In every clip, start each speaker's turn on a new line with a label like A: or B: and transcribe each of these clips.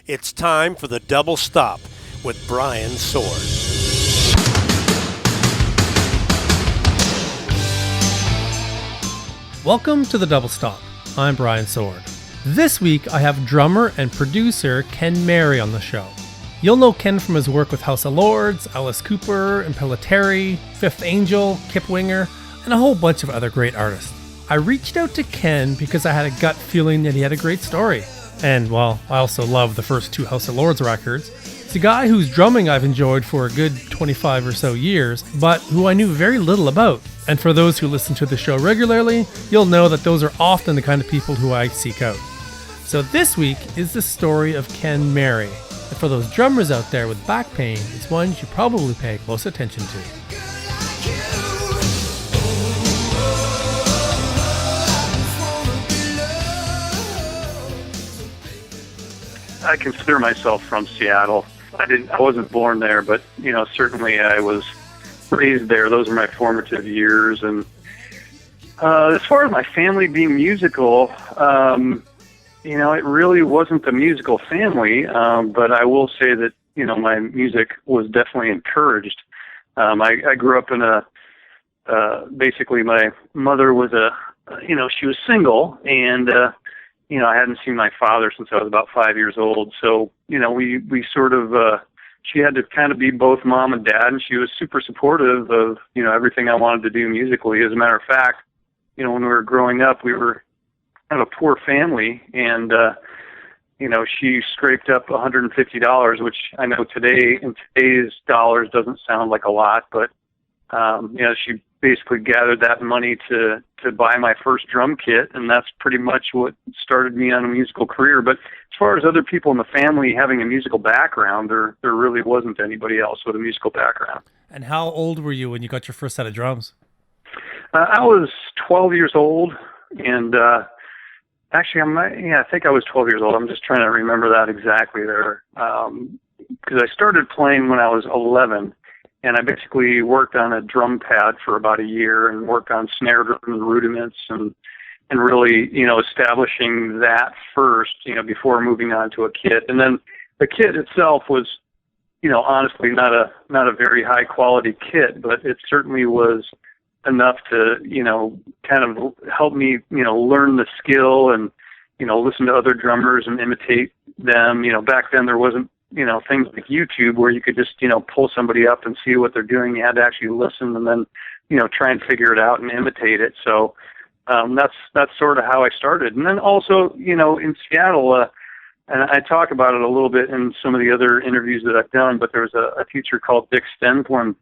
A: It's time for the Double Stop with Brian Sword.
B: Welcome to the Double Stop. I'm Brian Sword. This week I have drummer and producer Ken Mary on the show. You'll know Ken from his work with House of Lords, Alice Cooper, Impellitteri, Fifth Angel, Kip Winger, and a whole bunch of other great artists. I reached out to Ken because I had a gut feeling that he had a great story. And, well, I also love the first two House of Lords records. It's a guy whose drumming I've enjoyed for a good 25 or so years, but who I knew very little about. And for those who listen to the show regularly, you'll know that those are often the kind of people who I seek out. So this week is the story of Ken Mary. And for those drummers out there with back pain, it's one you should probably pay close attention to.
C: I consider myself from Seattle. I wasn't born there, but certainly I was raised there. Those are my formative years. And as far as my family being musical, it really wasn't a musical family. But I will say that my music was definitely encouraged. I grew up in basically my mother was she was single, and I hadn't seen my father since I was about 5 years old. So, we sort of, she had to kind of be both mom and dad, and she was super supportive of, everything I wanted to do musically. As a matter of fact, when we were growing up, we were kind of a poor family, and, she scraped up $150, which I know today, in today's dollars, doesn't sound like a lot, but, she basically gathered that money to buy my first drum kit, and that's pretty much what started me on a musical career. But as far as other people in the family having a musical background, there really wasn't anybody else with a musical background.
B: And how old were you when you got your first set of drums?
C: I was 12 years old, and actually, I think I was 12 years old. I'm just trying to remember that exactly there, because I started playing when I was 11. And I basically worked on a drum pad for about a year and worked on snare drum rudiments and really, establishing that first, before moving on to a kit. And then the kit itself was, honestly not a very high quality kit, but it certainly was enough to, kind of help me, learn the skill and, listen to other drummers and imitate them. Back then there wasn't, things like YouTube where you could just, pull somebody up and see what they're doing. You had to actually listen and then, try and figure it out and imitate it. So that's sort of how I started. And then also, in Seattle, and I talk about it a little bit in some of the other interviews that I've done, but there was a teacher called Dick Stensland,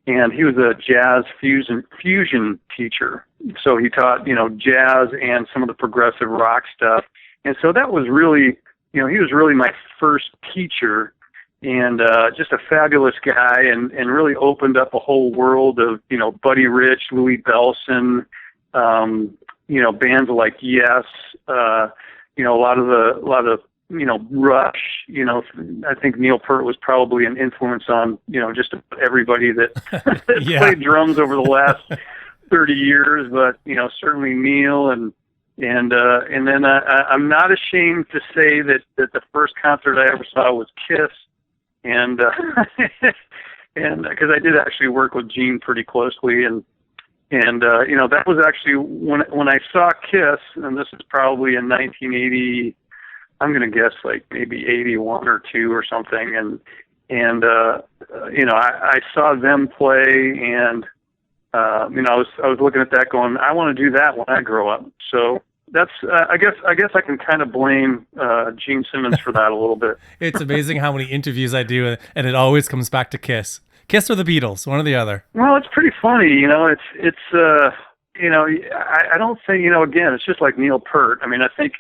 C: and he was a jazz fusion teacher. So he taught, jazz and some of the progressive rock stuff. And so that was really, he was really my first teacher, and just a fabulous guy, and really opened up a whole world of, Buddy Rich, Louis Bellson, bands like Yes, a lot of Rush, I think Neil Peart was probably an influence on, just everybody that played drums over the last 30 years, but, certainly Neil and then I'm not ashamed to say that the first concert I ever saw was Kiss, and because I did actually work with Gene pretty closely, and that was actually when I saw Kiss, and this is probably in 1980. I'm going to guess like maybe 81 or 2 or something, and I saw them play, and I was looking at that going, I want to do that when I grow up. So that's I guess I can kind of blame Gene Simmons for that a little bit.
B: It's amazing how many interviews I do, and it always comes back to Kiss. Kiss or the Beatles, one or the other.
C: Well, it's pretty funny, it's I don't think, again, it's just like Neil Peart. I mean, I think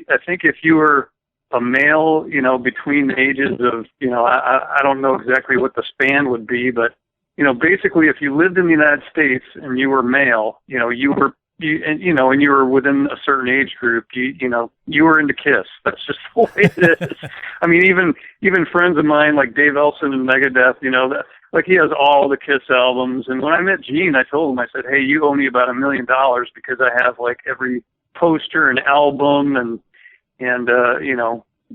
C: if you were a male, between the ages of, I don't know exactly what the span would be, but, basically if you lived in the United States and you were male, you were within a certain age group, you were into Kiss. That's just the way it is. I mean, even friends of mine like Dave Ellefson and Megadeth, like he has all the Kiss albums. And when I met Gene, I told him, I said, hey, you owe me about $1 million because I have like every poster and album and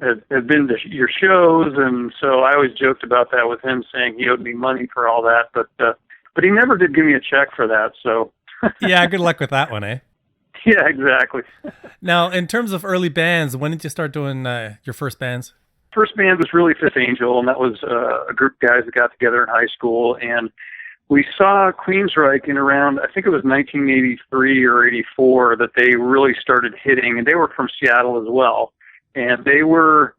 C: had been to your shows, and so I always joked about that with him, saying he owed me money for all that, but he never did give me a check for that. So
B: Yeah, good luck with that one, eh?
C: yeah, exactly.
B: Now, in terms of early bands, when did you start doing your first bands?
C: First band was really Fifth Angel, and that was a group of guys that got together in high school, and we saw Queensryche in around, I think it was 1983 or 84, that they really started hitting, and they were from Seattle as well. And they were,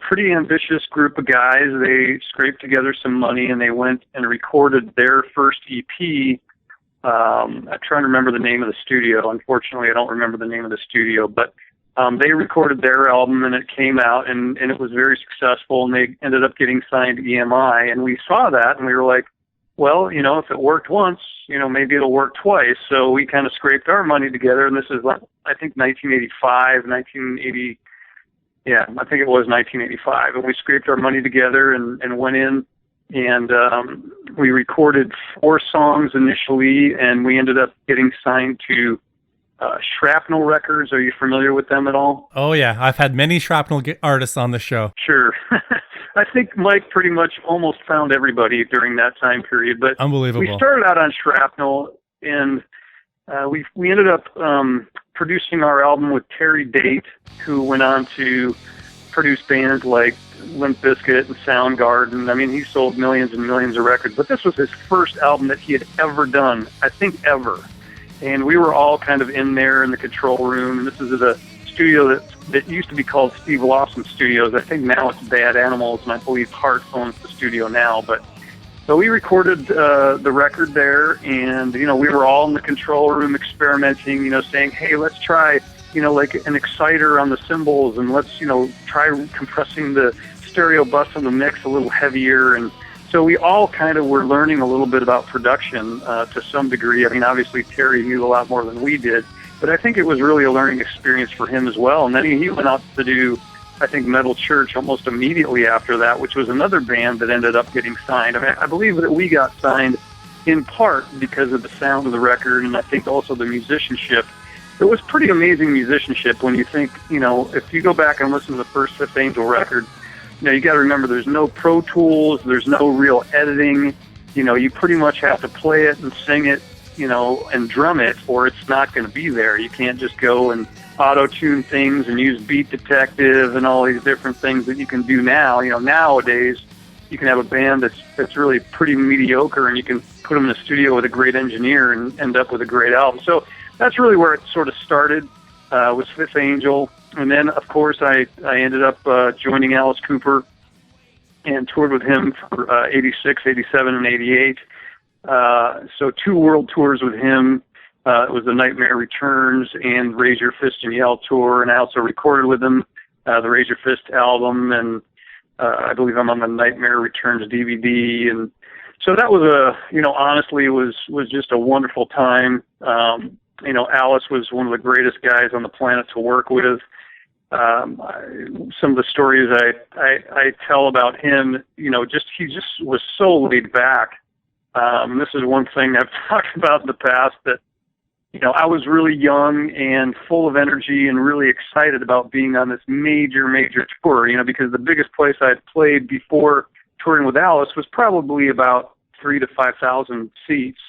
C: pretty ambitious group of guys. They scraped together some money, and they went and recorded their first EP. I'm trying to remember the name of the studio. Unfortunately, I don't remember the name of the studio, but they recorded their album, and it came out, and it was very successful, and they ended up getting signed to EMI. And we saw that, and we were like, well, if it worked once, maybe it'll work twice. So we kind of scraped our money together, and this is, I think, 1980, yeah, I think it was 1985. And we scraped our money together and went in, and we recorded 4 songs initially, and we ended up getting signed to Shrapnel Records. Are you familiar with them at all?
B: Oh, yeah. I've had many Shrapnel artists on the show.
C: Sure. I think Mike pretty much almost found everybody during that time period. But
B: Unbelievable.
C: We started out on Shrapnel, and we ended up producing our album with Terry Date, who went on to produce bands like Limp Bizkit and Soundgarden. I mean, he sold millions and millions of records. But this was his first album that he had ever done, I think ever. And we were all kind of in there in the control room. And this is at a studio that used to be called Steve Lawson Studios. I think now it's Bad Animals, and I believe Hart owns the studio now. But so we recorded the record there, and we were all in the control room experimenting. Saying, hey, let's try like an exciter on the cymbals, and let's try compressing the stereo bus on the mix a little heavier. And so we all kind of were learning a little bit about production to some degree. I mean, obviously Terry knew a lot more than we did, but I think it was really a learning experience for him as well. And then he went out to do, I think, Metal Church almost immediately after that, which was another band that ended up getting signed. I mean, I believe that we got signed in part because of the sound of the record, and I think also the musicianship. It was pretty amazing musicianship when you think, if you go back and listen to the first Fifth Angel record, you got to remember there's no Pro Tools, there's no real editing. You pretty much have to play it and sing it, and drum it, or it's not going to be there. You can't just go and auto-tune things and use Beat Detective and all these different things that you can do now. Nowadays, you can have a band that's really pretty mediocre, and you can put them in the studio with a great engineer and end up with a great album. So that's really where it sort of started, was Fifth Angel. And then, of course, I ended up joining Alice Cooper and toured with him for 86, 87, and 88. So 2 world tours with him. It was the Nightmare Returns and Raise Your Fist and Yell tour, and I also recorded with him the Raise Your Fist album, and I believe I'm on the Nightmare Returns DVD. And so that was honestly was just a wonderful time. Alice was one of the greatest guys on the planet to work with. Some of the stories I tell about him, he just was so laid back. This is one thing I've talked about in the past, that, I was really young and full of energy and really excited about being on this major, major tour, because the biggest place I had played before touring with Alice was probably about 3,000 to 5,000 seats.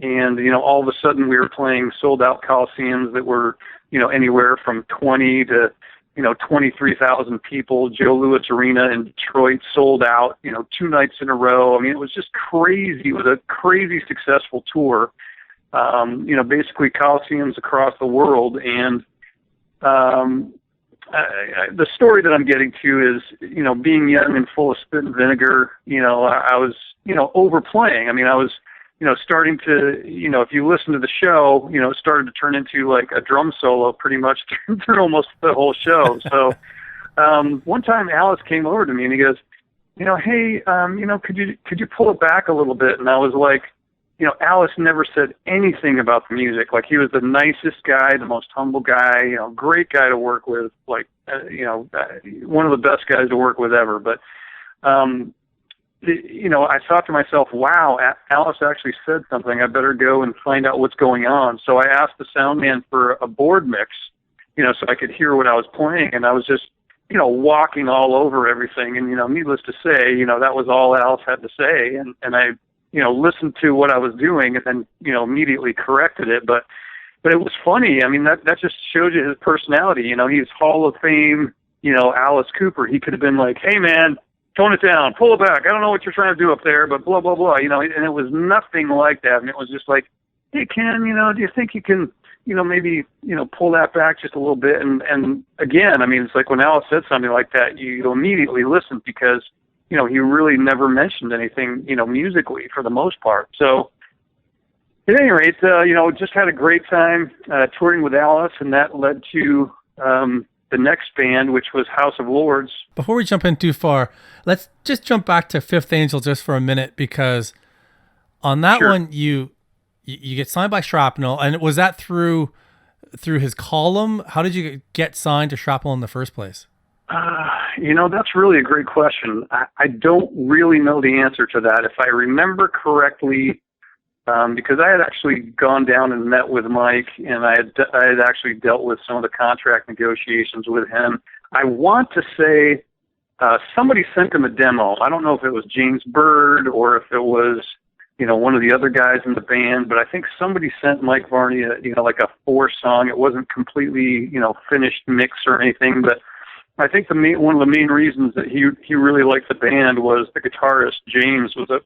C: And, all of a sudden we were playing sold out Coliseums that were, anywhere from 20 to, 23,000 people. Joe Louis Arena in Detroit sold out, 2 nights in a row. I mean, it was just crazy. It was a crazy successful tour. Basically Coliseums across the world. And the story that I'm getting to is, being young and full of spit and vinegar, I was, overplaying. I mean, I was, starting to, if you listen to the show, it started to turn into like a drum solo pretty much through almost the whole show. So one time Alice came over to me and he goes, hey, could you pull it back a little bit? And I was like, Alice never said anything about the music. Like, he was the nicest guy, the most humble guy, great guy to work with, like, one of the best guys to work with ever. But, I thought to myself, wow, Alice actually said something. I better go and find out what's going on. So I asked the sound man for a board mix, so I could hear what I was playing. And I was just walking all over everything. And, needless to say, that was all Alice had to say. And I, listened to what I was doing and then, immediately corrected it. But it was funny. I mean, that just shows you his personality. He's Hall of Fame, Alice Cooper. He could have been like, hey, man, tone it down, pull it back. I don't know what you're trying to do up there, but blah, blah, blah. And it was nothing like that. And it was just like, hey, Ken, do you think you can, maybe, pull that back just a little bit? And again, I mean, it's like when Alice said something like that, you immediately listen because, he really never mentioned anything, musically for the most part. So at any rate, just had a great time touring with Alice, and that led to the next band, which was House of Lords.
B: Before we jump in too far, let's just jump back to Fifth Angel just for a minute, because on that one, you get signed by Shrapnel, and was that through his column? How did you get signed to Shrapnel in the first place?
C: That's really a great question. I don't really know the answer to that. If I remember correctly, because I had actually gone down and met with Mike, and I had actually dealt with some of the contract negotiations with him. I want to say somebody sent him a demo. I don't know if it was James Bird or if it was one of the other guys in the band, but I think somebody sent Mike Varney like a 4-song. It wasn't completely finished mix or anything, but I think one of the main reasons that he really liked the band was the guitarist James was a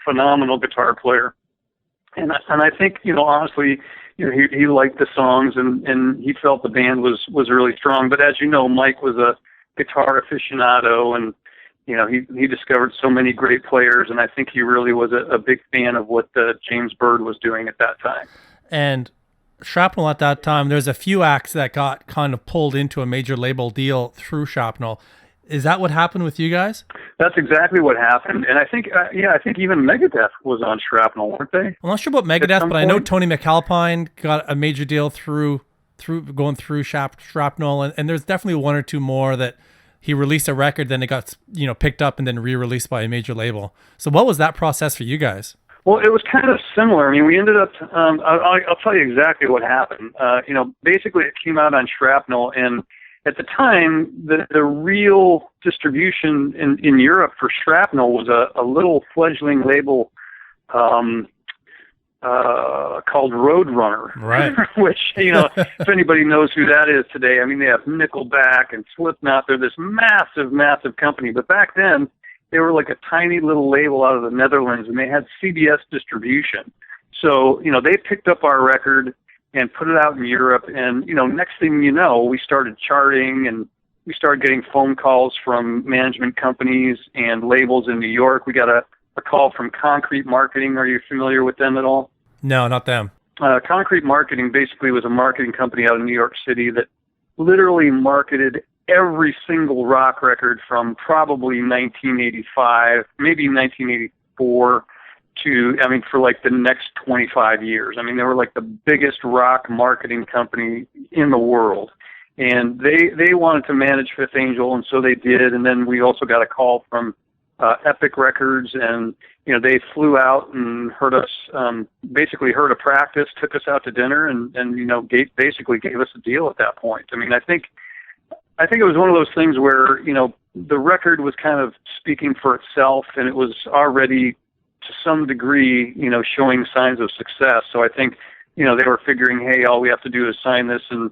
C: phenomenal guitar player. And I think, honestly, he liked the songs and he felt the band was really strong. But as you know, Mike was a guitar aficionado, and, he discovered so many great players. And I think he really was a big fan of what James Bird was doing at that time.
B: And Shrapnel at that time, there's a few acts that got kind of pulled into a major label deal through Shrapnel. Is that what happened with you guys?
C: That's exactly what happened. And I think, I think even Megadeth was on Shrapnel, weren't they?
B: I'm not sure about Megadeth, but I know Tony McAlpine got a major deal through going through Shrapnel, and there's definitely one or two more that he released a record, then it got picked up and then re-released by a major label. So what was that process for you guys?
C: Well, it was kind of similar. I mean, we ended up, I'll tell you exactly what happened. Basically it came out on Shrapnel, and at the time, the real distribution in Europe for Shrapnel was a little fledgling label called Roadrunner,
B: right?
C: Which, if anybody knows who that is today, I mean, they have Nickelback and Slipknot. They're this massive, massive company. But back then, they were like a tiny little label out of the Netherlands, and they had CBS distribution. So, they picked up our record and put it out in Europe. And, next thing you know, we started charting, and we started getting phone calls from management companies and labels in New York. We got a call from Concrete Marketing. Are you familiar with them at all?
B: No, not them.
C: Concrete Marketing basically was a marketing company out of New York City that literally marketed every single rock record from probably 1985, maybe 1984 for like the next 25 years. I mean, they were like the biggest rock marketing company in the world. And they wanted to manage Fifth Angel, and so they did. And then we also got a call from Epic Records, and they flew out and heard us, basically heard a practice, took us out to dinner, and basically gave us a deal at that point. I mean, I think it was one of those things where the record was kind of speaking for itself, and it was already to some degree showing signs of success. So I think they were figuring, hey, all we have to do is sign this and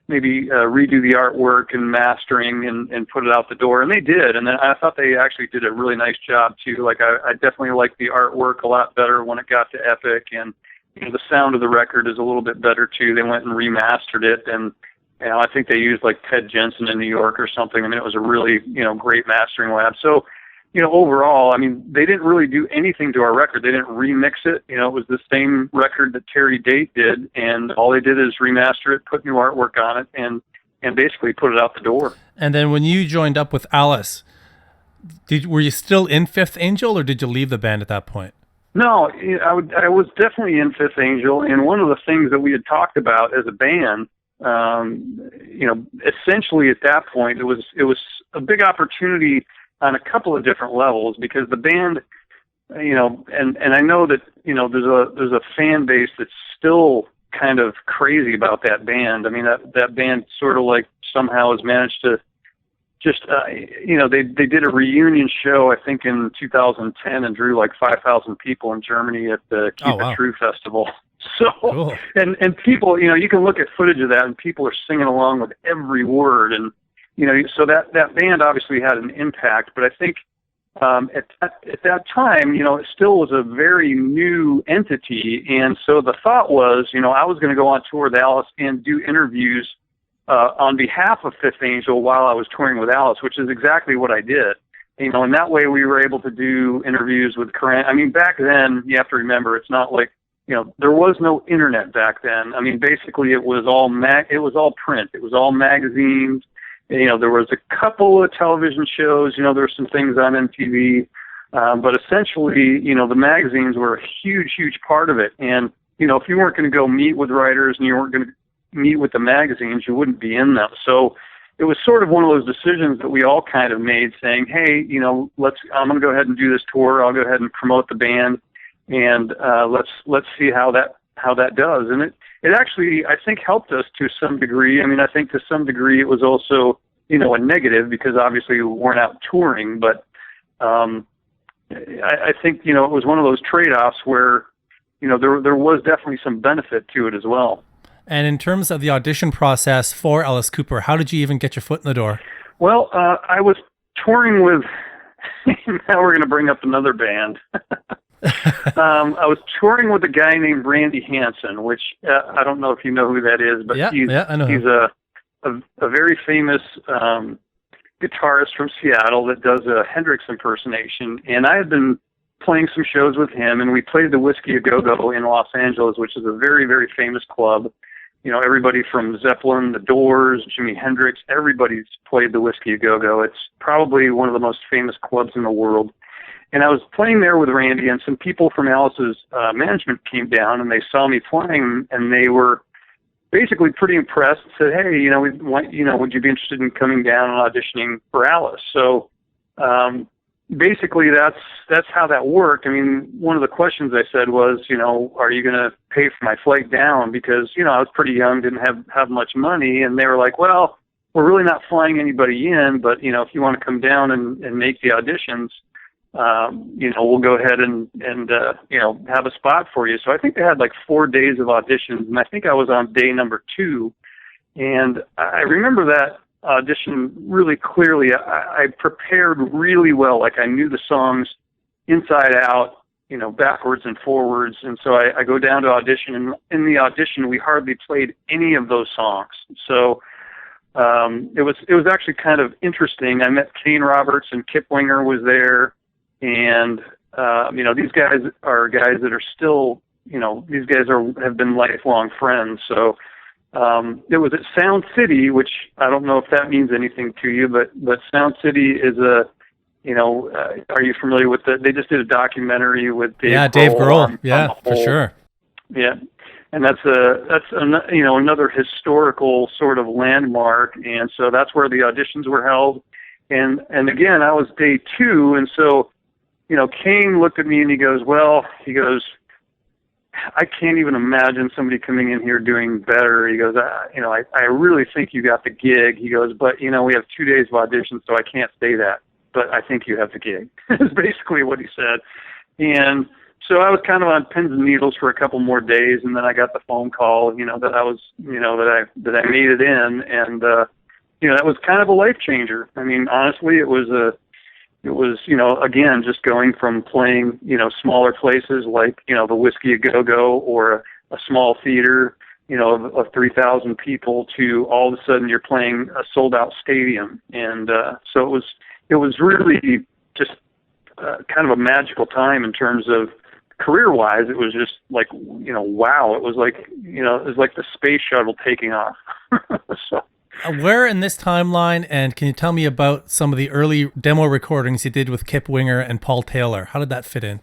C: maybe redo the artwork and mastering and put it out the door. And they did. And then I thought they actually did a really nice job too. Like I definitely liked the artwork a lot better when it got to Epic, and the sound of the record is a little bit better too. They went and remastered it, and I think they used like Ted Jensen in New York or something. I mean, it was a really, great mastering lab. So, overall, I mean, they didn't really do anything to our record. They didn't remix it. It was the same record that Terry Date did, and all they did is remaster it, put new artwork on it, and basically put it out the door.
B: And then when you joined up with Alice, were you still in Fifth Angel, or did you leave the band at that point?
C: No, I was definitely in Fifth Angel, and one of the things that we had talked about as a band, essentially at that point, it was a big opportunity on a couple of different levels, because the band, and I know that, there's a fan base that's still kind of crazy about that band. I mean, that band sort of like somehow has managed to they did a reunion show, I think in 2010, and drew like 5,000 people in Germany at the Keep It True Festival. So,
B: cool.
C: and people, you can look at footage of that and people are singing along with every word. And, so that band obviously had an impact, but I think, at that time, it still was a very new entity. And so the thought was, I was going to go on tour with Alice and do interviews on behalf of Fifth Angel while I was touring with Alice, which is exactly what I did. And that way we were able to do interviews with current. I mean, back then, you have to remember, it's not like, there was no internet back then. I mean, basically it was all print. It was all magazines. There was a couple of television shows, there were some things on MTV, but essentially, the magazines were a huge, huge part of it. And, if you weren't going to go meet with writers and you weren't going to meet with the magazines, you wouldn't be in them. So it was sort of one of those decisions that we all kind of made, saying, hey, I'm going to go ahead and do this tour. I'll go ahead and promote the band, and let's see how that does. And it actually, I think, helped us to some degree. I mean, I think to some degree it was also, a negative, because obviously we weren't out touring, but I think, it was one of those trade-offs where, there was definitely some benefit to it as well.
B: And in terms of the audition process for Alice Cooper, how did you even get your foot in the door?
C: Well, I was touring with, now we're going to bring up another band. I was touring with a guy named Randy Hansen, which I don't know if you know who that is, but
B: I know
C: he's a very famous guitarist from Seattle that does a Hendrix impersonation. And I had been playing some shows with him, and we played the Whiskey A Go-Go in Los Angeles, which is a very, very famous club. Everybody from Zeppelin, The Doors, Jimi Hendrix, everybody's played the Whiskey A Go-Go. It's probably one of the most famous clubs in the world. And I was playing there with Randy, and some people from Alice's management came down, and they saw me playing, and they were basically pretty impressed and said, hey, would you be interested in coming down and auditioning for Alice? So basically that's how that worked. I mean, one of the questions I said was, are you going to pay for my flight down? Because, I was pretty young, didn't have much money. And they were like, well, we're really not flying anybody in, but, if you want to come down and make the auditions, we'll go ahead and have a spot for you. So I think they had like 4 days of auditions, and I think I was on day number 2. And I remember that audition really clearly. I prepared really well. Like, I knew the songs inside out, backwards and forwards. And so I go down to audition, and in the audition, we hardly played any of those songs. So it was actually kind of interesting. I met Kane Roberts, and Kip Winger was there. And, these guys are guys that are still, these guys have been lifelong friends. So it was at Sound City, which I don't know if that means anything to you, but Sound City is are you familiar with they just did a documentary with Dave Grohl.
B: For sure.
C: Yeah. And that's another historical sort of landmark. And so that's where the auditions were held. And again, I was day 2. And so, Kane looked at me and he goes, I can't even imagine somebody coming in here doing better. He goes, I really think you got the gig. He goes, but, we have 2 days of auditions, so I can't say that. But I think you have the gig. Is basically what he said. And so I was kind of on pins and needles for a couple more days, and then I got the phone call, that I was, that I made it in. And, that was kind of a life changer. I mean, honestly, it was, again, just going from playing, smaller places like, the Whiskey A Go-Go or a small theater, of 3,000 people to all of a sudden you're playing a sold out stadium. And, so it was really just kind of a magical time in terms of career wise. It was just like, wow. It was like, the space shuttle taking off. So.
B: Where in this timeline, and can you tell me about some of the early demo recordings you did with Kip Winger and Paul Taylor? How did that fit in?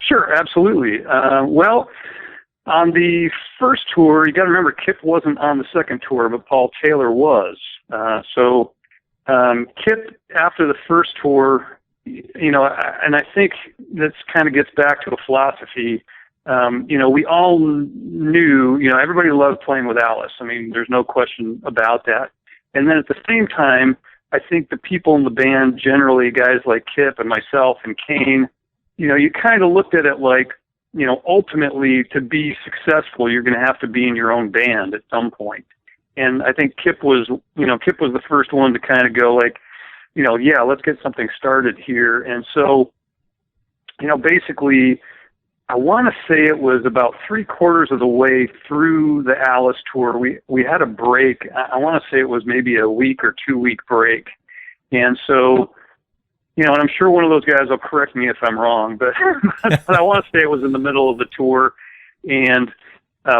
C: Sure, absolutely. Well, on the first tour, you got to remember Kip wasn't on the second tour, but Paul Taylor was. So Kip, after the first tour, and I think this kind of gets back to a philosophy. We all knew, everybody loved playing with Alice. I mean, there's no question about that. And then at the same time, I think the people in the band, generally guys like Kip and myself and Kane, you kind of looked at it like, ultimately to be successful, you're going to have to be in your own band at some point. And I think Kip was the first one to kind of go like, yeah, let's get something started here. And so, basically, I want to say it was about 3/4 of the way through the Alice tour. We had a break. I want to say it was maybe a week or 2-week break. And so, and I'm sure one of those guys will correct me if I'm wrong, but, but I want to say it was in the middle of the tour. And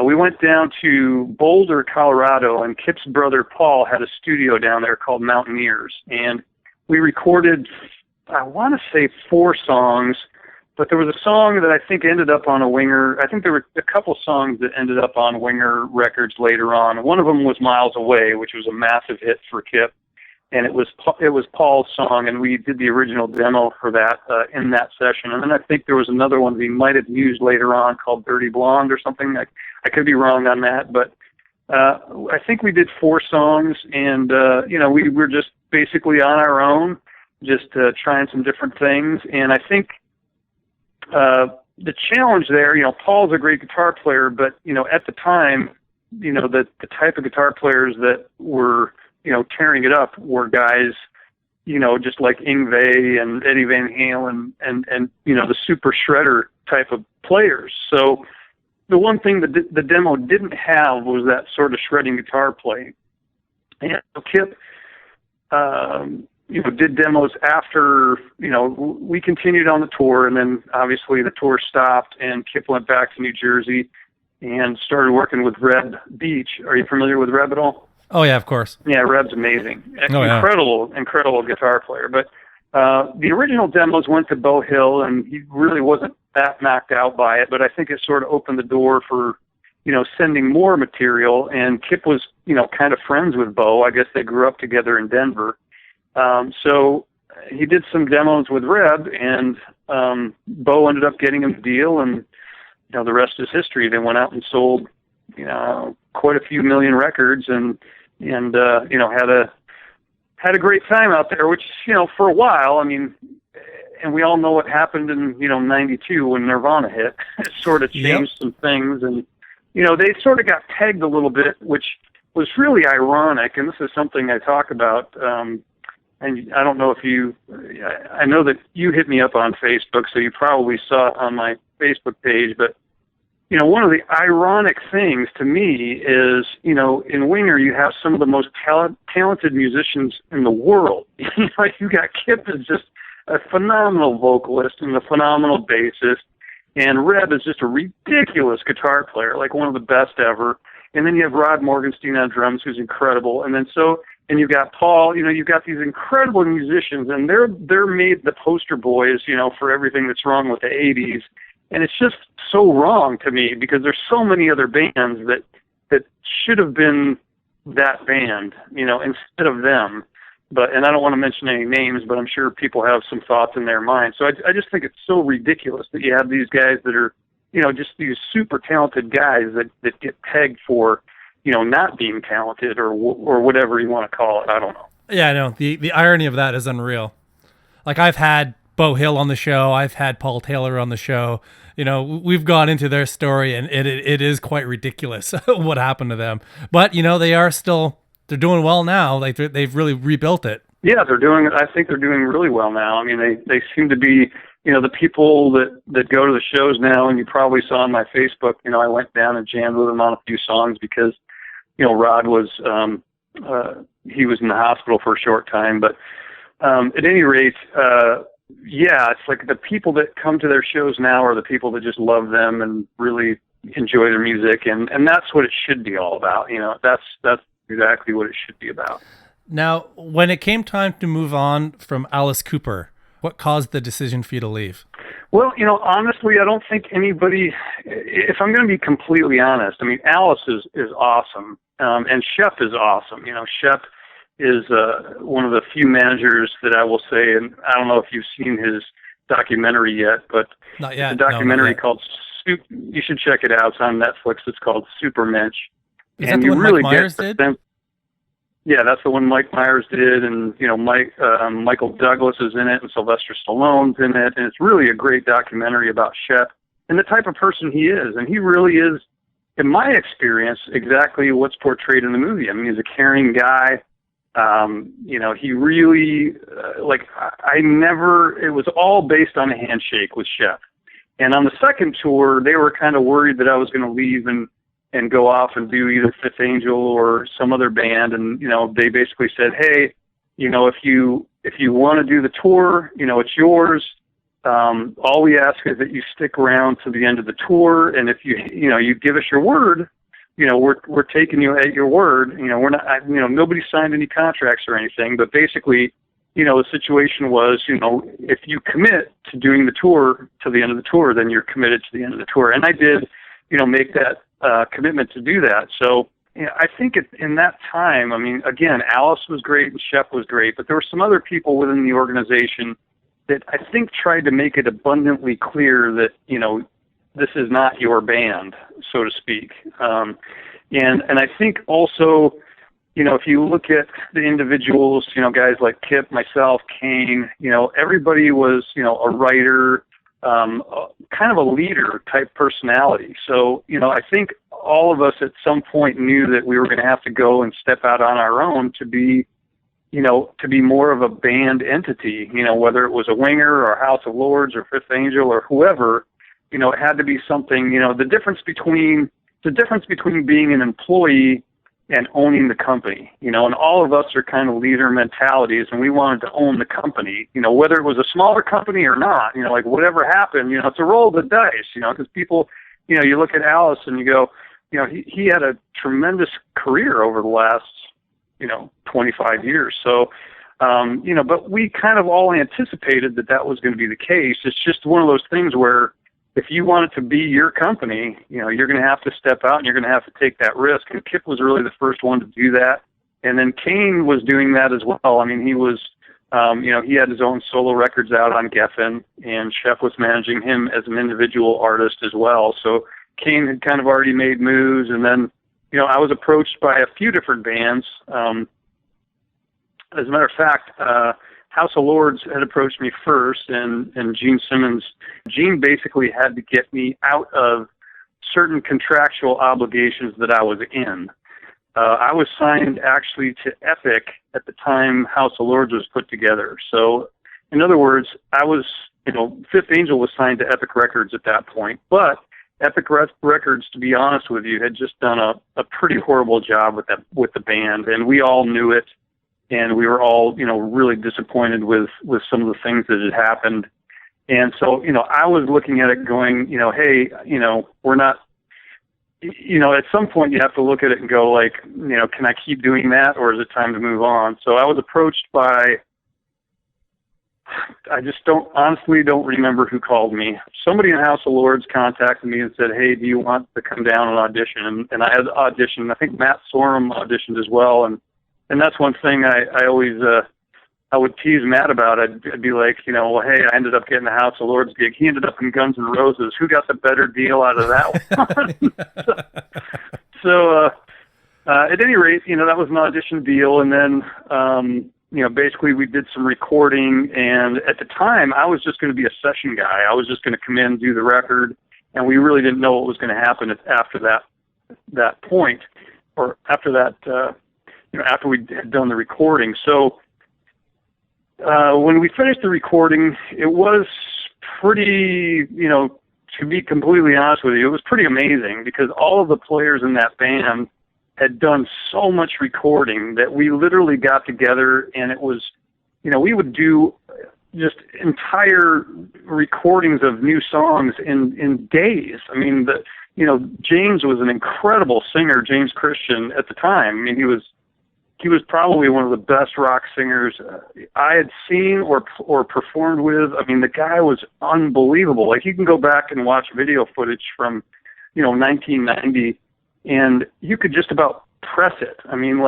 C: we went down to Boulder, Colorado, and Kip's brother Paul had a studio down there called Mountaineers. And we recorded, I want to say 4 songs. But there was a song that I think ended up on a Winger. I think there were a couple songs that ended up on Winger records later on. One of them was Miles Away, which was a massive hit for Kip. And it was Paul's song, and we did the original demo for that in that session. And then I think there was another one that he might have used later on called Dirty Blonde or something. I could be wrong on that. But I think we did 4 songs, and, we were just basically on our own, just trying some different things. And I think the challenge there, Paul's a great guitar player, but, at the time, the type of guitar players that were, tearing it up were guys, just like Yngwie and Eddie Van Halen and the super shredder type of players. So the one thing that the demo didn't have was that sort of shredding guitar playing. And Kip, did demos after, we continued on the tour, and then obviously the tour stopped and Kip went back to New Jersey and started working with Reb Beach. Are you familiar with Reb at all?
B: Oh yeah, of course.
C: Yeah, Reb's amazing.
B: Oh, yeah.
C: Incredible guitar player. But the original demos went to Bo Hill, and he really wasn't that knocked out by it, but I think it sort of opened the door for, sending more material. And Kip was, kind of friends with Bo. I guess they grew up together in Denver. So he did some demos with Reb, and Bo ended up getting him a deal, and the rest is history. They went out and sold quite a few million records, and had a great time out there. Which for a while, I mean, and we all know what happened in 92 when Nirvana hit. It sort of changed some things, and they sort of got pegged a little bit, which was really ironic. And this is something I talk about. And I don't know if I know that you hit me up on Facebook, so you probably saw it on my Facebook page, but, one of the ironic things to me is, in Winger, you have some of the most talented musicians in the world. You got Kip is just a phenomenal vocalist and a phenomenal bassist, and Reb is just a ridiculous guitar player, like one of the best ever. And then you have Rod Morgenstein on drums, who's incredible. And you've got Paul, you've got these incredible musicians, and they're made the poster boys, for everything that's wrong with the 80s. And it's just so wrong to me, because there's so many other bands that should have been that band, instead of them. And I don't want to mention any names, but I'm sure people have some thoughts in their mind. So I just think it's so ridiculous that you have these guys that are, just these super talented guys that get pegged for, not being talented or whatever you want to call it. I don't know.
B: Yeah, I know. The irony of that is unreal. Like, I've had Bo Hill on the show. I've had Paul Taylor on the show. We've gone into their story, and it is quite ridiculous what happened to them. But, they're doing well now. Like, they've really rebuilt it.
C: Yeah, I think they're doing really well now. I mean, they seem to be, the people that go to the shows now, and you probably saw on my Facebook, I went down and jammed with them on a few songs because, Rod was, he was in the hospital for a short time. But at any rate, it's like the people that come to their shows now are the people that just love them and really enjoy their music. And that's what it should be all about. That's exactly what it should be about.
B: Now, when it came time to move on from Alice Cooper, what caused the decision for you to leave?
C: Well, honestly, I don't think anybody, if I'm going to be completely honest, I mean, Alice is awesome. And Shep is awesome. Shep is one of the few managers that I will say, and I don't know if you've seen his documentary yet, but
B: not yet.
C: It's a documentary called, you should check it out. It's on Netflix. It's called Supermensch.
B: Is that the one Mike Myers did?
C: Yeah, that's the one Mike Myers did, and Michael Douglas is in it, and Sylvester Stallone's in it, and it's really a great documentary about Shep and the type of person he is, and he really is, in my experience, exactly what's portrayed in the movie. I mean, he's a caring guy. He really, it was all based on a handshake with Shep. And on the second tour, they were kind of worried that I was going to leave and go off and do either Fifth Angel or some other band. And, they basically said, hey, if you want to do the tour, it's yours. All we ask is that you stick around to the end of the tour. And if you give us your word, we're taking you at your word. We're not, nobody signed any contracts or anything, but basically, the situation was, if you commit to doing the tour to the end of the tour, then you're committed to the end of the tour. And I did, make that commitment to do that. So I think in that time, I mean, again, Alice was great and Shep was great, but there were some other people within the organization that I think tried to make it abundantly clear that, this is not your band, so to speak. And I think also, if you look at the individuals, guys like Kip, myself, Kane, everybody was, a writer, kind of a leader type personality. So, I think all of us at some point knew that we were going to have to go and step out on our own to be more of a band entity, whether it was a Winger or House of Lords or Fifth Angel or whoever, it had to be something, the difference between being an employee and owning the company, and all of us are kind of leader mentalities, and we wanted to own the company, whether it was a smaller company or not, whatever happened, it's a roll of the dice, because people, you look at Alice and you go, he had a tremendous career over the last, 25 years. So, but we kind of all anticipated that was going to be the case. It's just one of those things where if you want it to be your company, you're going to have to step out and you're going to have to take that risk. And Kip was really the first one to do that. And then Kane was doing that as well. I mean, he was, he had his own solo records out on Geffen, and Shep was managing him as an individual artist as well. So Kane had kind of already made moves. And then, I was approached by a few different bands. As a matter of fact, House of Lords had approached me first, and Gene Simmons. Gene basically had to get me out of certain contractual obligations that I was in. I was signed actually to Epic at the time House of Lords was put together. So, in other words, I was, Fifth Angel was signed to Epic Records at that point, but Epic Records, to be honest with you, had just done a pretty horrible job with the band, and we all knew it. And we were all, really disappointed with some of the things that had happened. And so, I was looking at it going, hey, we're not, at some point you have to look at it and go like, can I keep doing that, or is it time to move on? So I was approached by, I just honestly don't remember who called me. Somebody in House of Lords contacted me and said, hey, do you want to come down and audition? And I had auditioned. I think Matt Sorum auditioned as well. And that's one thing I always, I would tease Matt about. I'd be like, well, hey, I ended up getting the House of Lords gig. He ended up in Guns N' Roses. Who got the better deal out of that one? so at any rate, that was an audition deal. And then, basically we did some recording. And at the time, I was just going to be a session guy. I was just going to come in, do the record. And we really didn't know what was going to happen after that point, or after that, after we had done the recording. So when we finished the recording, it was pretty, to be completely honest with you, it was pretty amazing because all of the players in that band had done so much recording that we literally got together, and it was, we would do just entire recordings of new songs in days. I mean, James was an incredible singer, James Christian, at the time. I mean, he was probably one of the best rock singers I had seen or performed with. I mean, the guy was unbelievable. Like, you can go back and watch video footage from, 1990, and you could just about press it. I mean,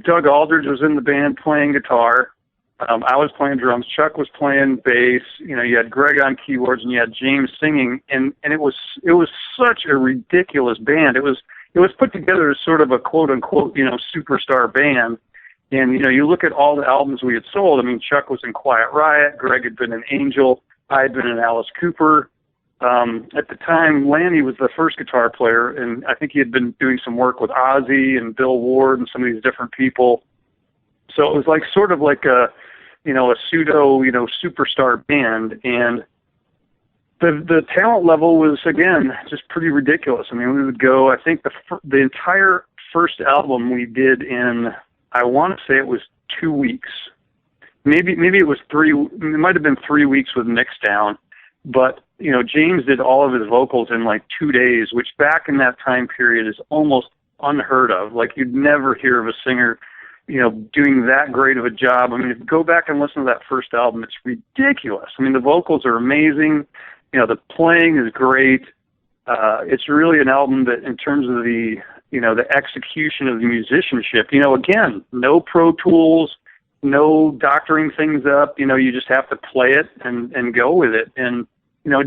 C: Doug Aldridge was in the band playing guitar. I was playing drums. Chuck was playing bass. You had Greg on keyboards, and you had James singing, and it was such a ridiculous band. It was put together as sort of a quote unquote, superstar band. And, you look at all the albums we had sold. I mean, Chuck was in Quiet Riot. Greg had been in Angel. I had been in Alice Cooper. At the time, Lanny was the first guitar player, and I think he had been doing some work with Ozzy and Bill Ward and some of these different people. So it was like sort of like a pseudo, superstar band. And the talent level was, again, just pretty ridiculous. I mean, we would go, I think the entire first album we did in, I want to say it was 2 weeks. Maybe it was it might have been 3 weeks with mix down. But, James did all of his vocals in like 2 days, which back in that time period is almost unheard of. Like, you'd never hear of a singer, doing that great of a job. I mean, if you go back and listen to that first album, it's ridiculous. I mean, the vocals are amazing. The playing is great. It's really an album that, in terms of the execution of the musicianship, again, no Pro Tools, no doctoring things up. You just have to play it and go with it. And,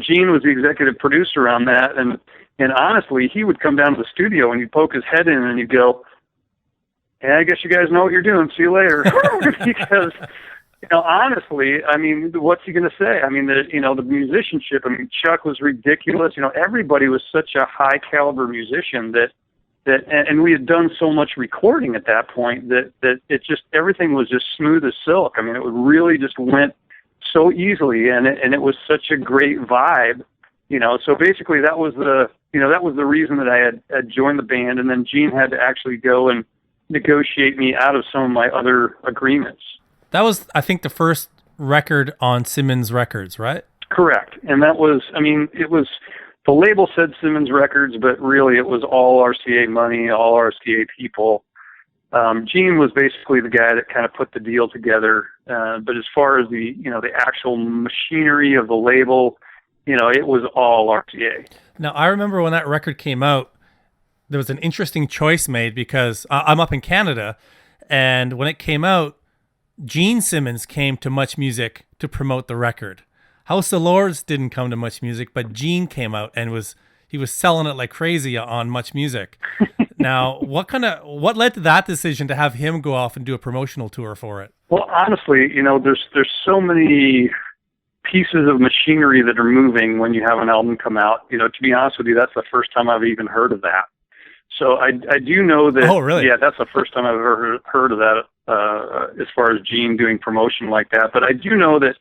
C: Gene was the executive producer on that. And honestly, he would come down to the studio and he'd poke his head in and he'd go, "Hey, I guess you guys know what you're doing. See you later." Because, honestly, I mean, what's he going to say? I mean, the musicianship, I mean, Chuck was ridiculous. Everybody was such a high caliber musician and we had done so much recording at that point that it just, everything was just smooth as silk. I mean, it really just went so easily, and it was such a great vibe, so basically that was the reason that I had joined the band. And then Gene had to actually go and negotiate me out of some of my other agreements.
B: That was, I think, the first record on Simmons Records, right?
C: Correct. And that was, I mean, it was, the label said Simmons Records, but really it was all RCA money, all RCA people. Gene was basically the guy that kind of put the deal together. But as far as the actual machinery of the label, it was all RCA.
B: Now, I remember when that record came out, there was an interesting choice made because I'm up in Canada, and when it came out, Gene Simmons came to Much Music to promote the record. House of Lords didn't come to Much Music, but Gene came out and he was selling it like crazy on Much Music. Now, what led to that decision to have him go off and do a promotional tour for it?
C: Well, honestly, there's so many pieces of machinery that are moving when you have an album come out. To be honest with you, that's the first time I've even heard of that. So I do know that. Oh, really? Yeah, that's the first time I've ever heard of that as far as Gene doing promotion like that. But I do know that,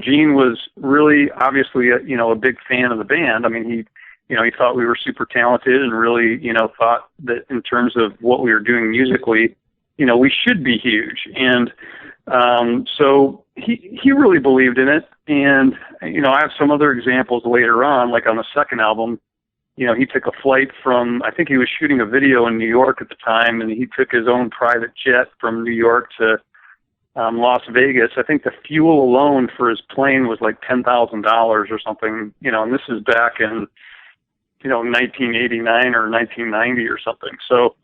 C: Gene was really obviously a big fan of the band. I mean, he thought we were super talented and really, thought that in terms of what we were doing musically, we should be huge. And so he really believed in it. And, I have some other examples later on, like on the second album. He took a flight from, I think he was shooting a video in New York at the time, and he took his own private jet from New York to Las Vegas. I think the fuel alone for his plane was like $10,000 or something, and this is back in, 1989 or 1990 or something. So,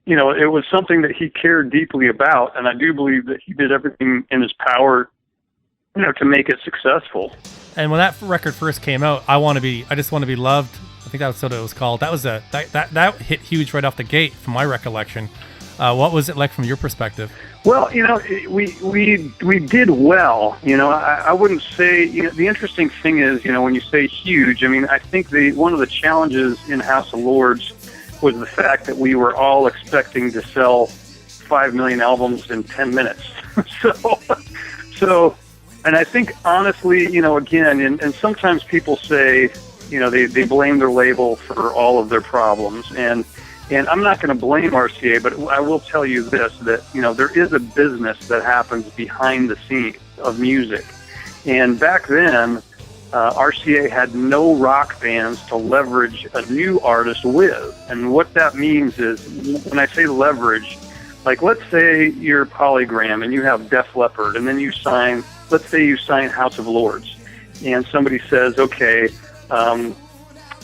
C: it was something that he cared deeply about, and I do believe that he did everything in his power, to make it successful.
B: And when that record first came out, I Just Want to Be Loved, I think that's what it was called. That was that hit huge right off the gate, from my recollection. What was it like from your perspective?
C: Well, we did well. I wouldn't say. The interesting thing is, when you say huge, I mean, I think one of the challenges in House of Lords was the fact that we were all expecting to sell 5 million albums in 10 minutes. So, and I think honestly, again, and sometimes people say, they blame their label for all of their problems, and I'm not going to blame RCA, but I will tell you this, that, there is a business that happens behind the scenes of music. And back then, RCA had no rock bands to leverage a new artist with. And what that means is, when I say leverage, like, let's say you're Polygram and you have Def Leppard, and then let's say you sign House of Lords, and somebody says, okay,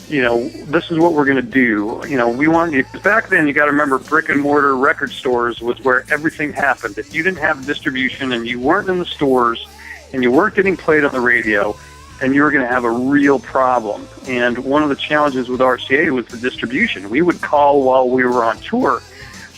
C: this is what we're going to do. We want you. Back then, you got to remember, brick and mortar record stores was where everything happened. If you didn't have distribution and you weren't in the stores and you weren't getting played on the radio, then you were going to have a real problem. And one of the challenges with RCA was the distribution. We would call while we were on tour.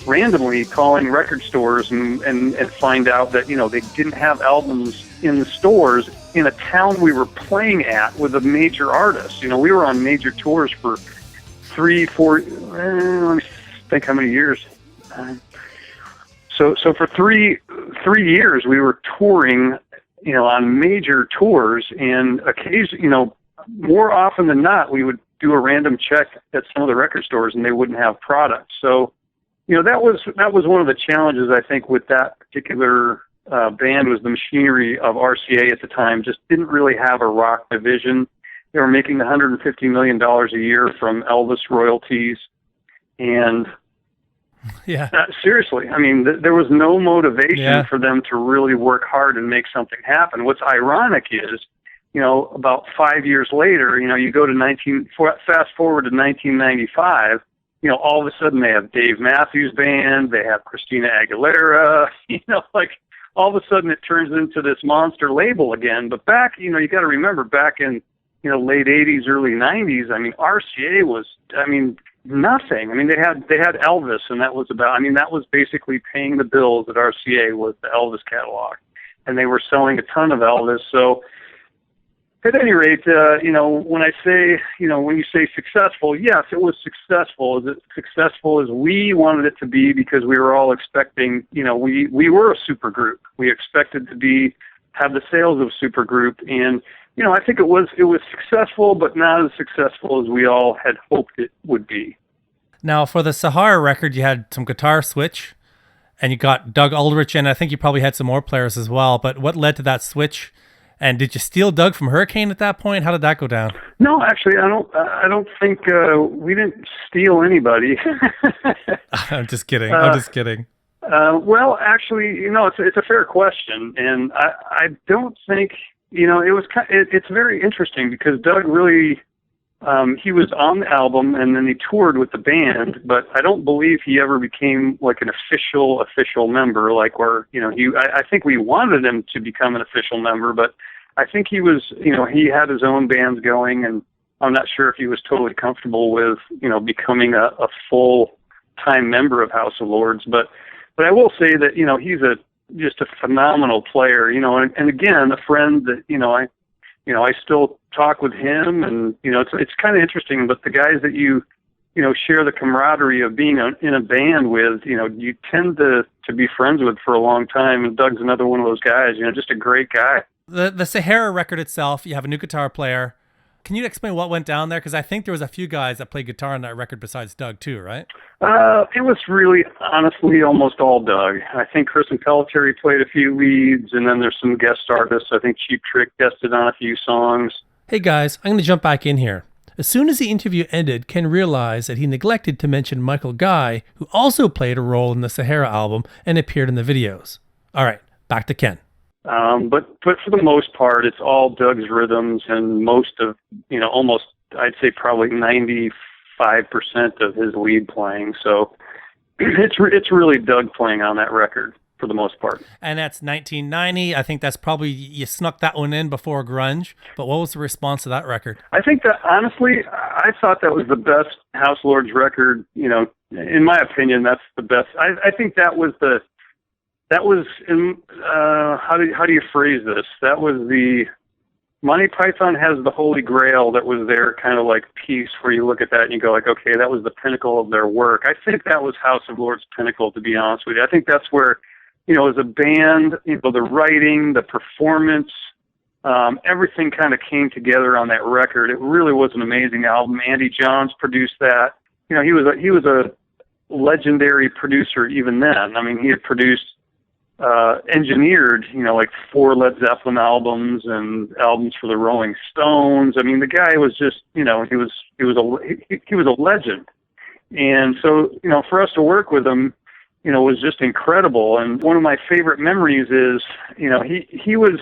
C: randomly calling record stores and find out that, they didn't have albums in the stores in a town we were playing at with a major artist. We were on major tours for 3, 4, let me think how many years. So for three years we were touring, on major tours, and occasionally, more often than not, we would do a random check at some of the record stores and they wouldn't have product. So, that was one of the challenges, I think, with that particular band, was the machinery of RCA at the time just didn't really have a rock division. They were making $150 million a year from Elvis royalties. And
B: yeah,
C: seriously, there was no motivation for them to really work hard and make something happen. What's ironic is, about 5 years later, you go to fast forward to 1995, all of a sudden they have Dave Matthews Band, they have Christina Aguilera, all of a sudden it turns into this monster label again. But back, you got to remember, back in, late 80s, early 90s, RCA was, nothing. They had Elvis, and that was that was basically paying the bills at RCA, was the Elvis catalog. And they were selling a ton of Elvis. So, at any rate, when I say, when you say successful, yes, it was successful. Is it successful as we wanted it to be? Because we were all expecting, we were a supergroup. We expected to have the sales of supergroup, and I think it was successful, but not as successful as we all had hoped it would be.
B: Now, for the Sahara record, you had some guitar switch, and you got Doug Ulrich, and I think you probably had some more players as well. But what led to that switch? And did you steal Doug from Hurricane at that point? How did that go down? No,
C: actually, I don't think we didn't steal anybody.
B: I'm just kidding.
C: Well, actually, it's a fair question, and I don't think it's very interesting, because Doug really he was on the album and then he toured with the band, but I don't believe he ever became like an official member, like where, I think we wanted him to become an official member, but I think he was, he had his own bands going, and I'm not sure if he was totally comfortable with, becoming a full-time member of House of Lords, but I will say that, he's just a phenomenal player, and again, a friend that, I still talk with him, and, it's kind of interesting, but the guys that you share the camaraderie of being in a band with, you tend to be friends with for a long time, and Doug's another one of those guys, just a great guy.
B: The Sahara record itself, you have a new guitar player. Can you explain what went down there? Because I think there was a few guys that played guitar on that record besides Doug too, right?
C: It was really, honestly, almost all Doug. I think Chris Impellitteri played a few leads, and then there's some guest artists. I think Cheap Trick guested on a few songs.
B: Hey guys, I'm going to jump back in here. As soon as the interview ended, Ken realized that he neglected to mention Michael Guy, who also played a role in the Sahara album and appeared in the videos. All right, back to Ken.
C: But for the most part, it's all Doug's rhythms, and most of, almost, I'd say probably 95% of his lead playing. So it's really Doug playing on that record for the most part.
B: And that's 1990. I think that's probably, you snuck that one in before grunge. But what was the response to that record?
C: I think that, honestly, I thought that was the best House Lords record. In my opinion, that's the best. I think that was how do you phrase this? That was the Monty Python has the Holy Grail. That was their kind of like piece where you look at that and you go like, okay, that was the pinnacle of their work. I think that was House of Lords' pinnacle, to be honest with you. I think that's where, as a band, the writing, the performance, everything kind of came together on that record. It really was an amazing album. Andy Johns produced that. He was a legendary producer even then. He had produced engineered, like 4 Led Zeppelin albums and albums for the Rolling Stones. The guy was just, he was a legend. And so, for us to work with him, was just incredible. And one of my favorite memories is, he was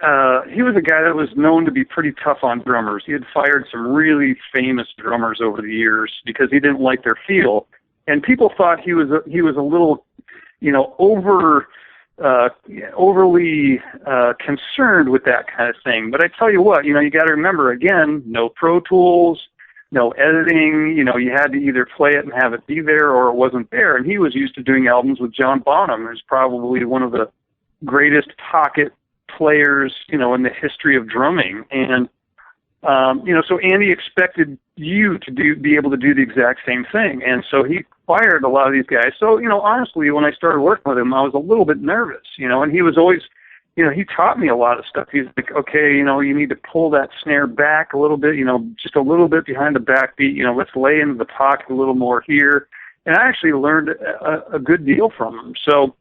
C: a guy that was known to be pretty tough on drummers. He had fired some really famous drummers over the years because he didn't like their feel. And people thought he was a little, overly concerned with that kind of thing. But I tell you what, you got to remember, again, no Pro Tools, editing, you had to either play it and have it be there or it wasn't there. And he was used to doing albums with John Bonham, who's probably one of the greatest pocket players, in the history of drumming. And, so Andy expected you to be able to do the exact same thing. And so he fired a lot of these guys. So, honestly, when I started working with him, I was a little bit nervous, and he was always, he taught me a lot of stuff. He's like, okay, you need to pull that snare back a little bit, just a little bit behind the backbeat, let's lay into the pocket a little more here. And I actually learned a good deal from him. So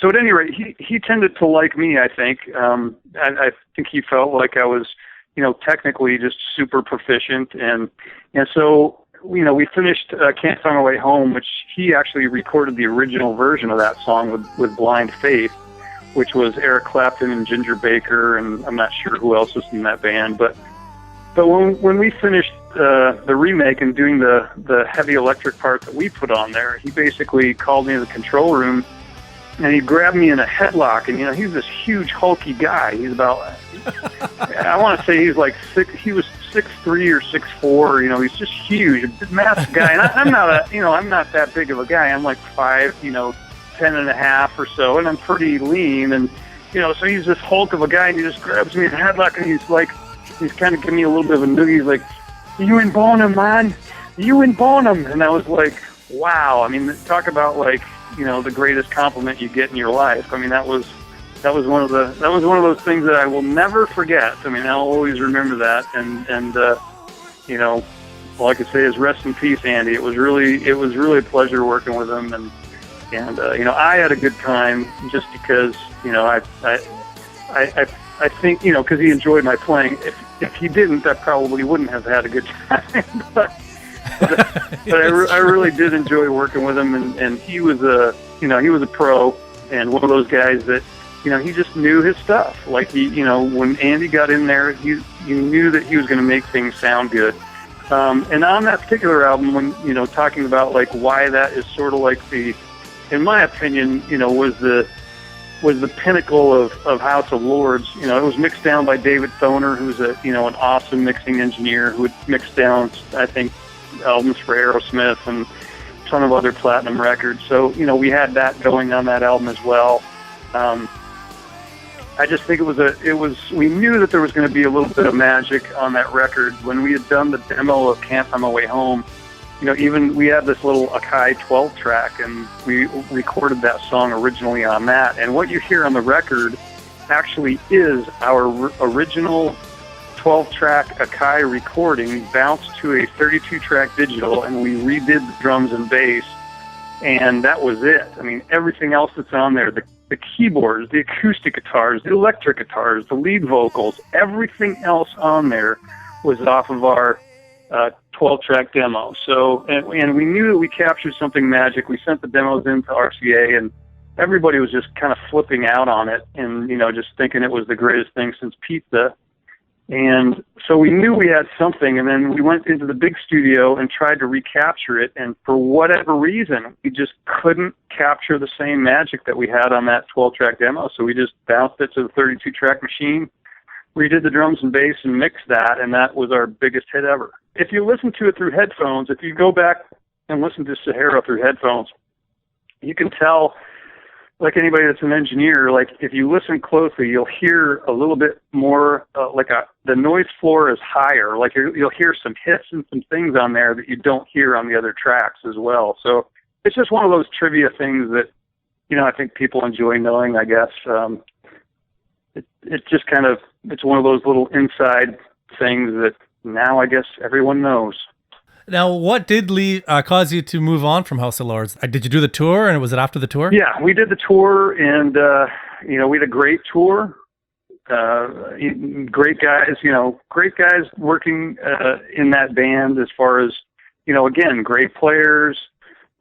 C: at any rate, he tended to like me, I think. I think he felt like I was, technically just super proficient. And so, we finished Can't Find My Way Home, which he actually recorded the original version of that song with Blind Faith, which was Eric Clapton and Ginger Baker, and I'm not sure who else was in that band. But when we finished the remake and doing the heavy electric part that we put on there, he basically called me to the control room, and he grabbed me in a headlock. And he's this huge, hulky guy. He's about, I want to say he's like he was 6'3" or 6'4". He's just huge, a massive guy. And I'm not that big of a guy. I'm like 5, 10 and a half or so, and I'm pretty lean, and so he's this hulk of a guy, and he just grabs me in a headlock, and he's kind of giving me a little bit of a noogie. He's like, "You in Bonham, man, you in Bonham." And I was like, wow. I mean, talk about like the greatest compliment you get in your life. I mean, that was one of those things that I will never forget. I mean, I'll always remember that, and all I could say is rest in peace, Andy. It was really a pleasure working with him, and I had a good time just because, I think, because he enjoyed my playing. If he didn't, I probably wouldn't have had a good time. but I really did enjoy working with him, and he was he was a pro, and one of those guys that, he just knew his stuff. Like when Andy got in there, you knew that he was going to make things sound good. And on that particular album, when, talking about like why that is sort of like in my opinion, was the pinnacle of House of Lords. It was mixed down by David Thoner, who's an awesome mixing engineer who would mix down, I think, albums for Aerosmith and a ton of other platinum records. So, we had that going on that album as well. I just think we knew that there was going to be a little bit of magic on that record. When we had done the demo of Can't Find My Way Home, even we had this little Akai 12 track, and we recorded that song originally on that. And what you hear on the record actually is our original 12-track Akai recording bounced to a 32-track digital, and we redid the drums and bass, and that was it. I mean, everything else that's on there, the keyboards, the acoustic guitars, the electric guitars, the lead vocals, everything else on there was off of our 12-track demo. So, and we knew that we captured something magic. We sent the demos into RCA, and everybody was just kind of flipping out on it, and just thinking it was the greatest thing since pizza. And so we knew we had something, and then we went into the big studio and tried to recapture it, and for whatever reason, we just couldn't capture the same magic that we had on that 12-track demo. So we just bounced it to the 32-track machine, redid the drums and bass, and mixed that, and that was our biggest hit ever. If you listen to it through headphones, if you go back and listen to Sahara through headphones, you can tell, like anybody that's an engineer, like if you listen closely, you'll hear a little bit more, the noise floor is higher. Like you'll hear some hits and some things on there that you don't hear on the other tracks as well. So it's just one of those trivia things that, I think people enjoy knowing, I guess. It just kind of, it's one of those little inside things that now I guess everyone knows.
B: Now, what did cause you to move on from House of Lords? Did you do the tour, and was it after the tour?
C: Yeah, we did the tour, and, we had a great tour. Great guys working in that band as far as, again, great players.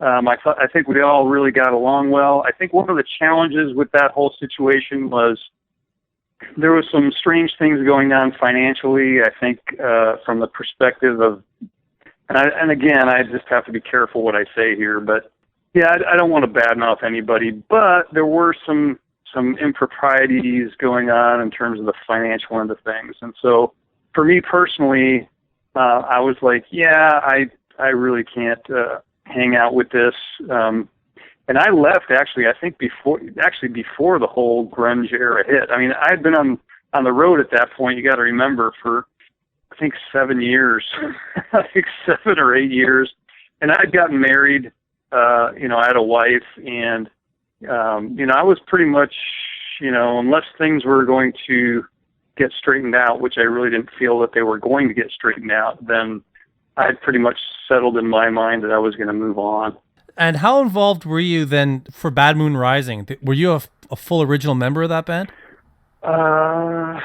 C: I think we all really got along well. I think one of the challenges with that whole situation was there was some strange things going on financially, I think, from the perspective of, and again, I just have to be careful what I say here, but yeah, I don't want to badmouth anybody, but there were some improprieties going on in terms of the financial end of things. And so for me personally, I was like, yeah, I really can't hang out with this. And I left actually, I think before the whole grunge era hit. I mean, I had been on the road at that point. You got to remember, for I think 7 years, I think 7 or 8 years, and I'd gotten married. I had a wife, and I was pretty much, unless things were going to get straightened out, which I really didn't feel that they were going to get straightened out, then I had pretty much settled in my mind that I was going to move on.
B: And how involved were you then for Bad Moon Rising? Were you a full original member of that band?
C: I'm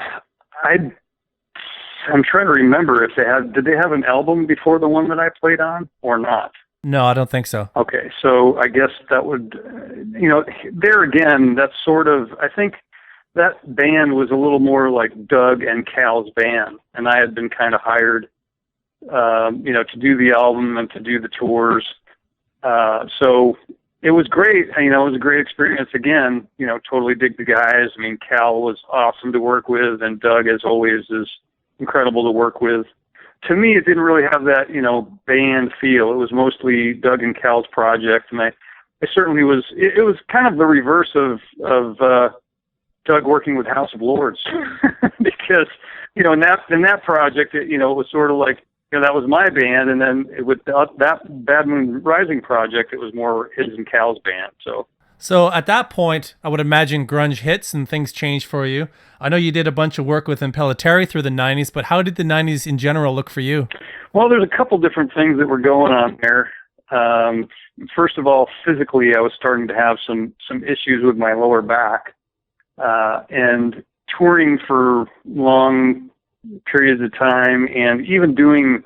C: trying to remember if did they have an album before the one that I played on or not?
B: No, I don't think so.
C: Okay, so I guess that would, there again, that's sort of, I think that band was a little more like Doug and Cal's band, and I had been kind of hired, to do the album and to do the tours. So it was great. It was a great experience. Again, totally dig the guys. I mean, Cal was awesome to work with, and Doug, as always, is incredible to work with. To me, it didn't really have that, band feel. It was mostly Doug and Cal's project, and I certainly was. It was kind of the reverse of Doug working with House of Lords, because in that project, it was sort of like, that was my band, and then with that Bad Moon Rising project, it was more his and Cal's band.
B: So at that point, I would imagine grunge hits and things changed for you. I know you did a bunch of work with Impellitteri through the 90s, but how did the 90s in general look for you?
C: Well, there's a couple different things that were going on there. First of all, physically, I was starting to have some issues with my lower back, and touring for long periods of time, and even doing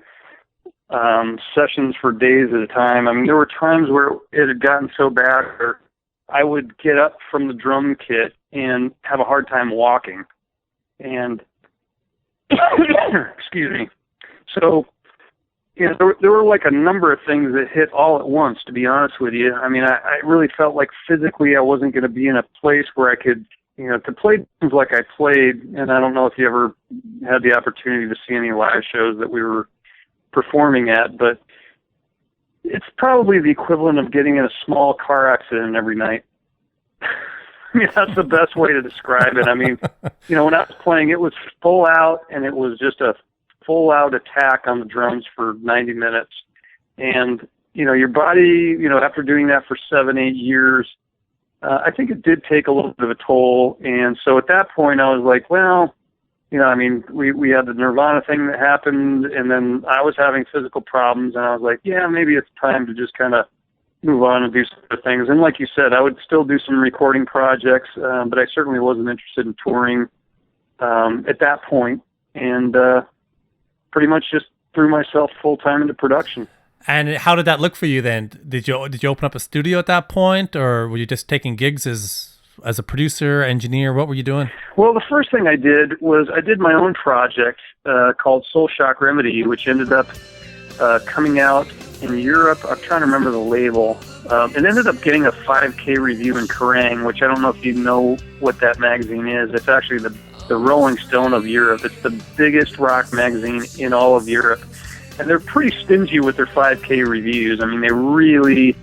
C: sessions for days at a time. I mean, there were times where it had gotten so bad where I would get up from the drum kit and have a hard time walking. And excuse me. So, there were like a number of things that hit all at once, to be honest with you. I mean, I really felt like physically I wasn't going to be in a place where I could, to play things like I played. And I don't know if you ever had the opportunity to see any live shows that we were performing at, but it's probably the equivalent of getting in a small car accident every night. I mean, that's the best way to describe it. I mean, when I was playing, it was full out, and it was just a full out attack on the drums for 90 minutes. And, your body, after doing that for 7-8 years, I think it did take a little bit of a toll. And so at that point, I was like, well, we had the Nirvana thing that happened, and then I was having physical problems, and I was like, yeah, maybe it's time to just kind of move on and do some other things. And like you said, I would still do some recording projects, but I certainly wasn't interested in touring at that point, and pretty much just threw myself full-time into production.
B: And how did that look for you then? Did you open up a studio at that point, or were you just taking gigs as a producer, engineer? What were you doing?
C: Well, the first thing I did was I did my own project called Soul Shock Remedy, which ended up coming out in Europe. I'm trying to remember the label. It ended up getting a 5K review in Kerrang, which I don't know if you know what that magazine is. It's actually the Rolling Stone of Europe. It's the biggest rock magazine in all of Europe. And they're pretty stingy with their 5K reviews. I mean, they really,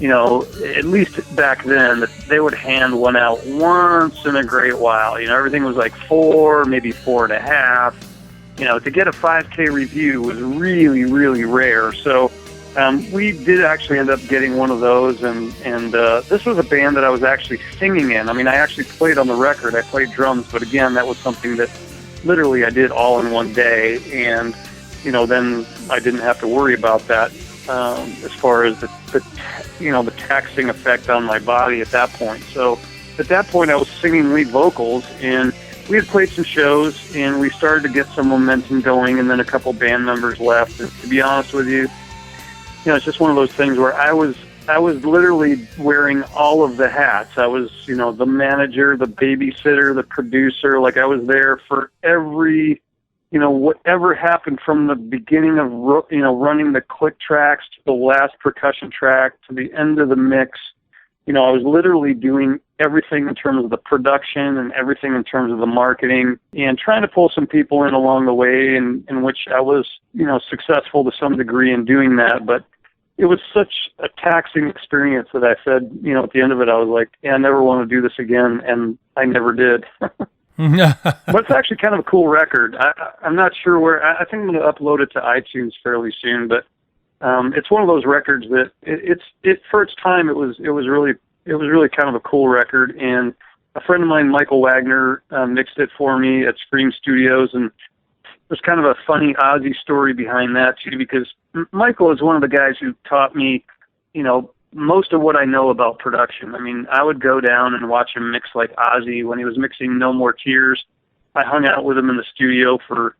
C: at least back then, they would hand one out once in a great while. Everything was like 4, maybe 4.5. To get a 5K review was really, really rare. So we did actually end up getting one of those, and this was a band that I was actually singing in. I mean, I actually played on the record. I played drums, but again, that was something that literally I did all in one day, and then I didn't have to worry about that as far as the taxing effect on my body at that point. So at that point, I was singing lead vocals, and we had played some shows, and we started to get some momentum going, and then a couple band members left. And to be honest with you, it's just one of those things where I was literally wearing all of the hats. I was, the manager, the babysitter, the producer. Like, I was there for every, whatever happened from the beginning of, running the click tracks to the last percussion track to the end of the mix. I was literally doing everything in terms of the production and everything in terms of the marketing, and trying to pull some people in along the way, in which I was, successful to some degree in doing that. But it was such a taxing experience that I said, at the end of it, I was like, I never want to do this again, and I never did. But it's actually kind of a cool record. I'm not sure where. I think I'm going to upload it to iTunes fairly soon, but it's one of those records that it for its time it was really kind of a cool record. And a friend of mine, Michael Wagner, mixed it for me at Scream Studios, and there's kind of a funny Ozzy story behind that too, because Michael is one of the guys who taught me, most of what I know about production. I mean, I would go down and watch him mix like Ozzy when he was mixing No More Tears. I hung out with him in the studio for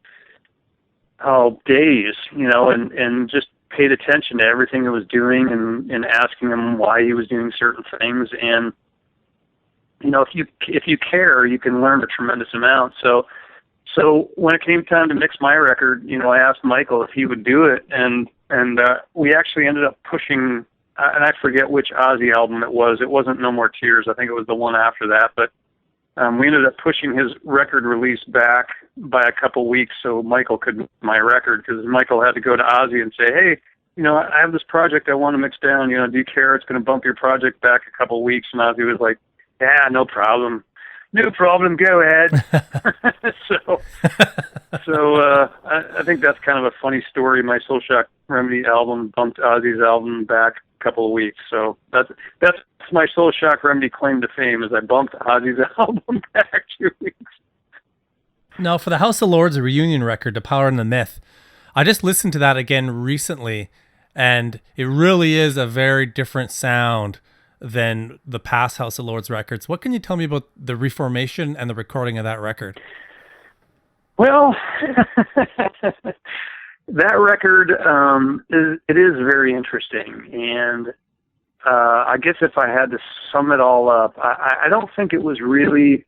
C: days, and just paid attention to everything he was doing, and asking him why he was doing certain things. And if you care, you can learn a tremendous amount. So when it came time to mix my record, I asked Michael if he would do it, and we actually ended up pushing, and I forget which Ozzy album it was. It wasn't No More Tears. I think it was the one after that. But we ended up pushing his record release back by a couple weeks so Michael could mix my record, because Michael had to go to Ozzy and say, hey, I have this project I want to mix down. Do you care? It's going to bump your project back a couple weeks. And Ozzy was like, yeah, no problem. No problem, go ahead. I think that's kind of a funny story. My Soul Shock Remedy album bumped Ozzy's album back a couple of weeks. So that's my Soul Shock Remedy claim to fame, is I bumped Ozzy's album back 2 weeks.
B: Now, for the House of Lords reunion record, The Power and the Myth, I just listened to that again recently, and it really is a very different sound than the past House of Lords records. What can you tell me about the reformation and the recording of that record?
C: Well, that record, it is very interesting. And I guess if I had to sum it all up, I don't think it was really...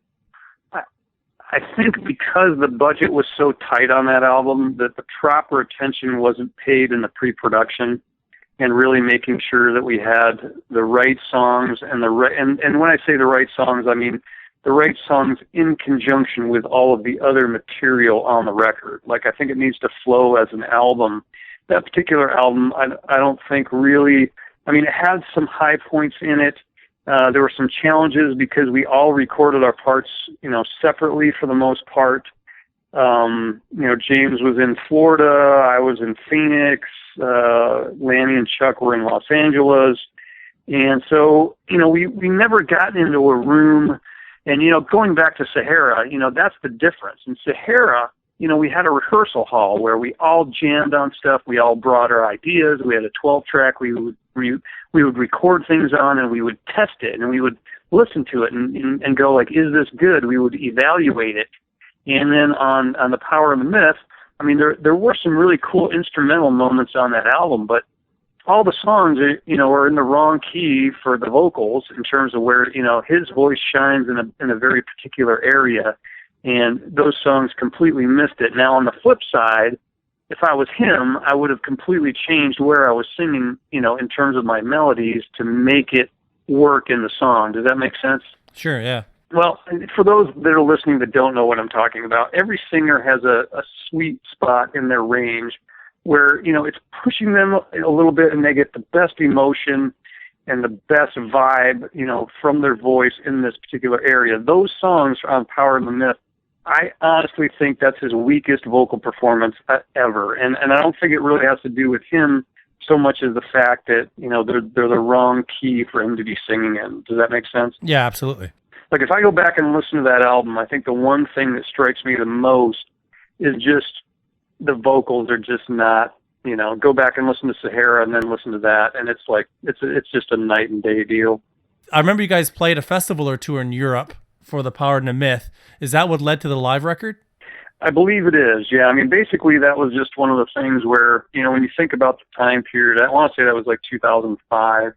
C: I think because the budget was so tight on that album that the proper attention wasn't paid in the pre-production, and really making sure that we had the right songs and and when I say the right songs, I mean the right songs in conjunction with all of the other material on the record. Like, I think it needs to flow as an album. That particular album, I don't think really, I mean, it had some high points in it. There were some challenges because we all recorded our parts, separately for the most part. James was in Florida, I was in Phoenix, Lanny and Chuck were in Los Angeles. And so, we never got into a room, and, going back to Sahara, that's the difference. In Sahara, we had a rehearsal hall where we all jammed on stuff. We all brought our ideas. We had a 12-track we would record things on, and we would test it, and we would listen to it and go like, is this good? We would evaluate it. And then on The Power of the Myth, I mean, there were some really cool instrumental moments on that album, but all the songs, are in the wrong key for the vocals in terms of where, his voice shines in a very particular area, and those songs completely missed it. Now, on the flip side, if I was him, I would have completely changed where I was singing, in terms of my melodies to make it work in the song. Does that make sense?
B: Sure, yeah.
C: Well, for those that are listening that don't know what I'm talking about, every singer has a sweet spot in their range where, it's pushing them a little bit, and they get the best emotion and the best vibe, from their voice in this particular area. Those songs on Power of the Myth, I honestly think that's his weakest vocal performance ever. And I don't think it really has to do with him so much as the fact that, they're the wrong key for him to be singing in. Does that make sense?
B: Yeah, absolutely.
C: Like, if I go back and listen to that album, I think the one thing that strikes me the most is just the vocals are just not, go back and listen to Sahara and then listen to that, and it's like, it's just a night and day deal.
B: I remember you guys played a festival or two in Europe for The Power and the Myth. Is that what led to the live record?
C: I believe it is, yeah. I mean, basically that was just one of the things where, when you think about the time period, I want to say that was like 2005.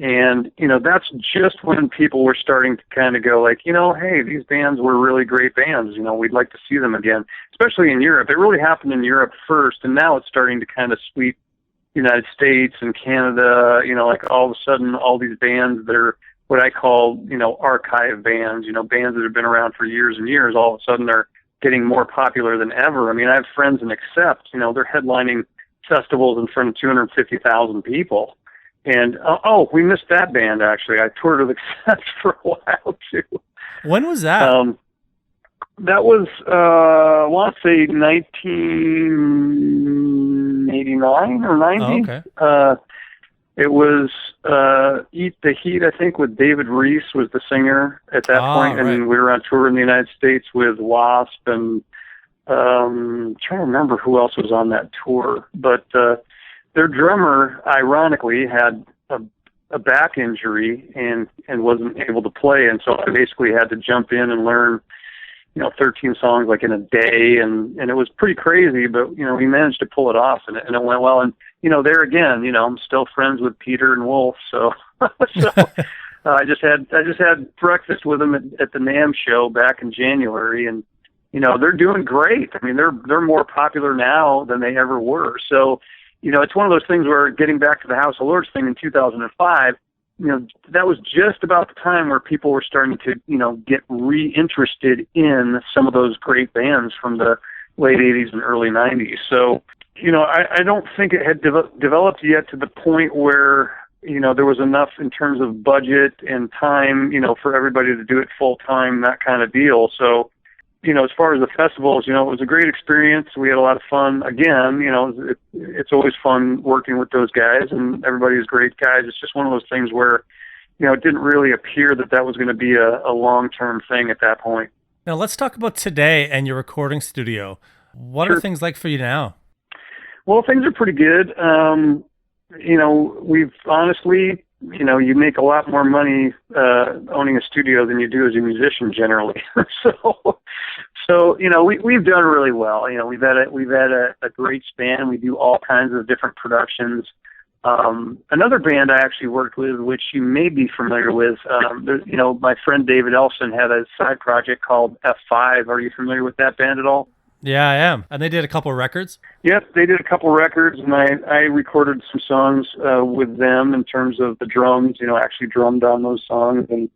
C: And, that's just when people were starting to kind of go like, hey, these bands were really great bands. We'd like to see them again, especially in Europe. It really happened in Europe first, and now it's starting to kind of sweep the United States and Canada. Like, all of a sudden, all these bands that are what I call, archive bands, bands that have been around for years and years, all of a sudden are getting more popular than ever. I mean, I have friends in Accept, they're headlining festivals in front of 250,000 people. And, we missed that band, actually. I toured with Accept for a while, too.
B: When was that?
C: That was, I want to say 1989 or 90.
B: Oh, okay.
C: It was Eat the Heat, I think, with David Reese was the singer at that point.
B: Right.
C: And we were on tour in the United States with Wasp, and I'm trying to remember who else was on that tour. But their drummer, ironically, had a back injury and wasn't able to play. And so I basically had to jump in and learn 13 songs like in a day, and it was pretty crazy, but we managed to pull it off, and it went well. And there again, I'm still friends with Peter and Wolf, so I just had breakfast with them at the NAMM show back in January, and they're doing great. I mean, they're more popular now than they ever were. So it's one of those things where, getting back to the House of Lords thing in 2005, that was just about the time where people were starting to, get reinterested in some of those great bands from the late 80s and early 90s. So, I don't think it had developed yet to the point where, there was enough in terms of budget and time, for everybody to do it full time, that kind of deal. So, as far as the festivals, it was a great experience. We had a lot of fun. Again, it's always fun working with those guys, and everybody's great guys. It's just one of those things where, it didn't really appear that was going to be a long-term thing at that point.
B: Now let's talk about today and your recording studio. What
C: Sure.
B: are things like for you now?
C: Well, things are pretty good. We've honestly, you make a lot more money owning a studio than you do as a musician generally. So we've done really well. We've had a great span. We do all kinds of different productions. Another band I actually worked with, which you may be familiar with, my friend David Elson had a side project called F5. Are you familiar with that band at all?
B: Yeah, I am. And they did a couple of records?
C: Yep, they did a couple records, and I recorded some songs with them in terms of the drums, actually drummed on those songs. And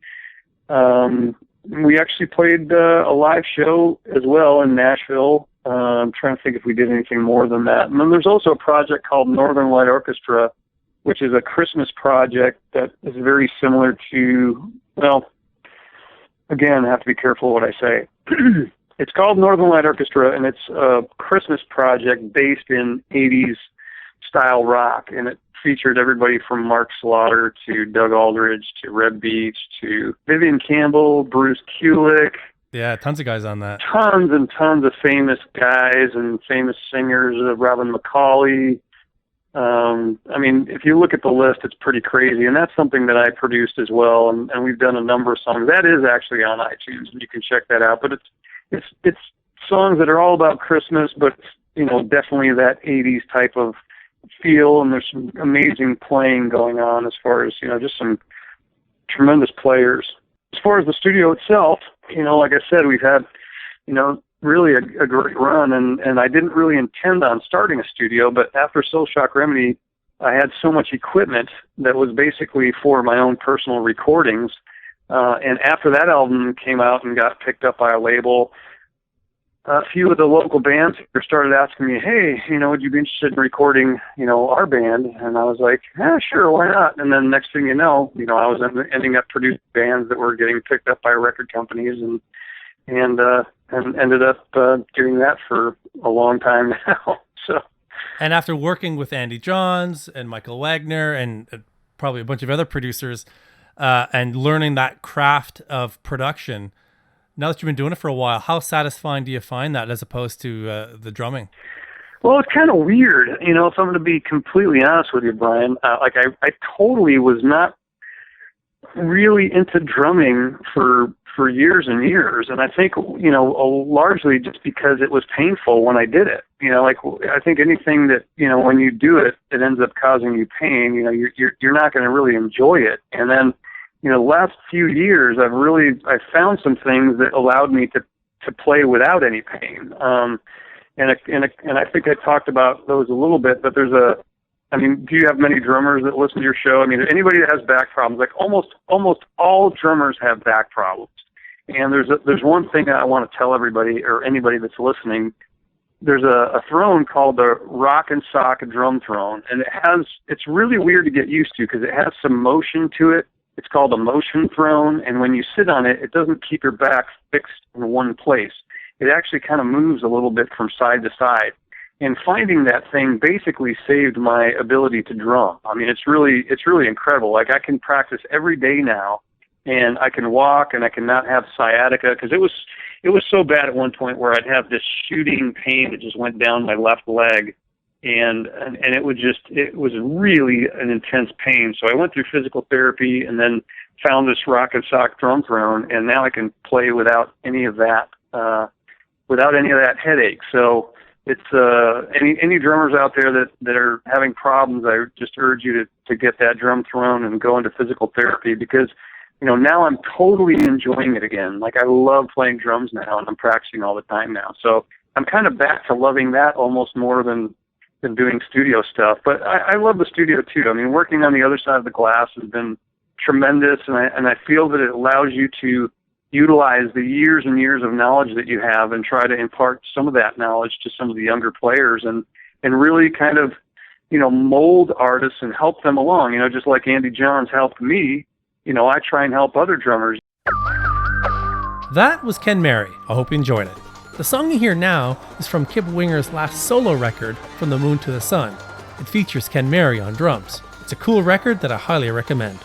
C: we actually played a live show as well in Nashville. I'm trying to think if we did anything more than that. And then there's also a project called Northern Light Orchestra, which is a Christmas project that is very similar to, well, again, I have to be careful what I say. It's called Northern Light Orchestra, and it's a Christmas project based in 80s style rock, and it featured everybody from Mark Slaughter to Doug Aldridge to Reb Beach to Vivian Campbell, Bruce Kulick.
B: Yeah, tons of guys on that.
C: Tons and tons of famous guys and famous singers, Robin McCauley. If you look at the list, it's pretty crazy, and that's something that I produced as well, and we've done a number of songs. That is actually on iTunes, and you can check that out, but it's songs that are all about Christmas, but definitely that 80s type of feel, and there's some amazing playing going on as far as, just some tremendous players. As far as the studio itself, like I said, we've had, really a great run, and I didn't really intend on starting a studio, but after Soul Shock Remedy, I had so much equipment that was basically for my own personal recordings. And after that album came out and got picked up by a label, a few of the local bands started asking me, hey, would you be interested in recording, our band? And I was like, yeah, sure, why not? And then next thing you know, I was ending up producing bands that were getting picked up by record companies, and ended up doing that for a long time now. So.
B: And after working with Andy Johns and Michael Wagner and probably a bunch of other producers, and learning that craft of production, now that you've been doing it for a while, how satisfying do you find that as opposed to the drumming?
C: Well, it's kind of weird, if I'm going to be completely honest with you, Brian. I totally was not really into drumming for years and years, and I think largely just because it was painful when I did it. I think anything that when you do it, it ends up causing you pain. You're not going to really enjoy it. And then the last few years, I found some things that allowed me to play without any pain. And I think I talked about those a little bit, but there's a I mean, do you have many drummers that listen to your show? I mean, anybody that has back problems, like almost all drummers have back problems. And there's one thing that I want to tell everybody or anybody that's listening. There's a throne called the Rock and Sock Drum Throne, and it's really weird to get used to because it has some motion to it. It's called a motion throne, and when you sit on it, it doesn't keep your back fixed in one place. It actually kind of moves a little bit from side to side. And finding that thing basically saved my ability to drum. I mean, it's really incredible. Like, I can practice every day now, and I can walk, and I can not have sciatica, because it was so bad at one point where I'd have this shooting pain that just went down my left leg, and it was really an intense pain. So I went through physical therapy and then found this Rock and Sock Drum Throne, and now I can play without any of that headache. So it's any drummers out there that are having problems, I just urge you to get that drum throne and go into physical therapy, because now I'm totally enjoying it again. Like, I love playing drums now, and I'm practicing all the time now. So I'm kind of back to loving that almost more than doing studio stuff. But I love the studio too. I mean, working on the other side of the glass has been tremendous, and I feel that it allows you to utilize the years and years of knowledge that you have and try to impart some of that knowledge to some of the younger players and really kind of, mold artists and help them along. Just like Andy Johns helped me, I try and help other drummers.
B: That was Ken Mary. I hope you enjoyed it. The song you hear now is from Kip Winger's last solo record, From the Moon to the Sun. It features Ken Mary on drums. It's a cool record that I highly recommend.